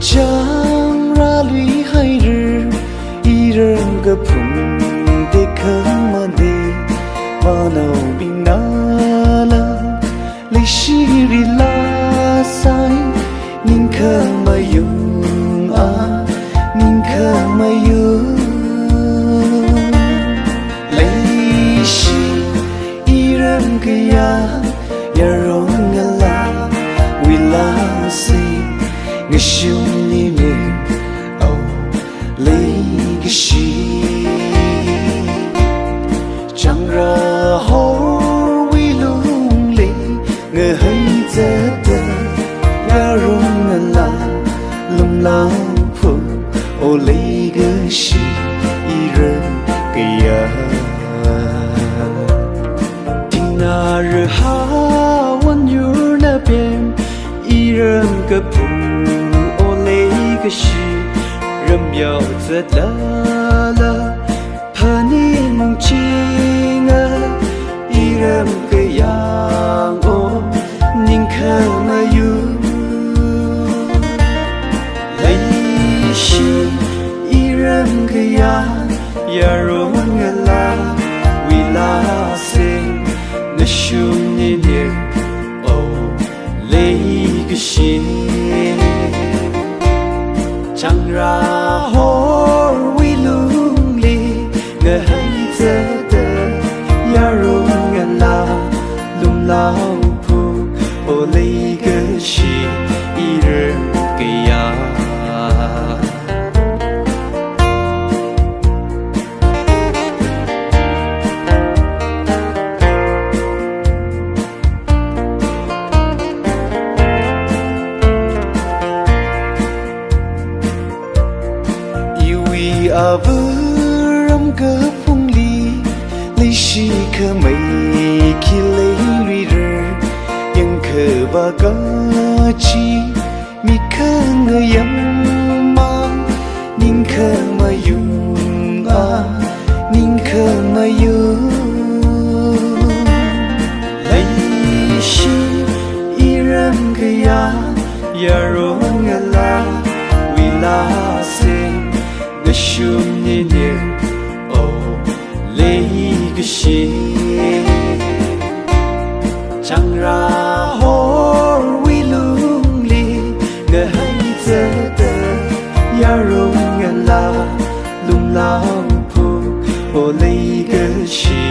Chẳng ra lũy hay rư y rừng gặp phùng để khấn mà đi mà nào bình na la lấy xí ri la sai nhìn khờ mà dùng nhìn khờ mà dùng lấy xí y rừng kia ya rong la we la si người sông ni mình âu lấy cái gì chẳng ra hổ quy lung lì người hay giờ tơ ya rung la lum la phụ ô lấy cái gì irem kia tình na rơ ha wan yu na bien irem cái个是人苗子啦啦，怕你梦境啊，一人个样哦，宁可没有，泪是一人个样，呀容个啦，为啦谁，那兄弟的哦，泪个心。chẳng ra hổ quy lung li ngờ hay giờ tơ ya rung ngờ la lum lao phu ô lấy cái gì irem kia à vơ ram cơ phong ly lấy xí khờ mây khi lấy lụy rơ yang khờ ba ca chi mi khờ người yam mang ninh khờ mà yung ninh khờ mà yung lấy xí iram kaya ya rong la we la se个兄弟的哦，累个心，chẳng ra hổ quy lung li ngờ hay giờ tơ ya rong la lum lao phu ô lấy cái gì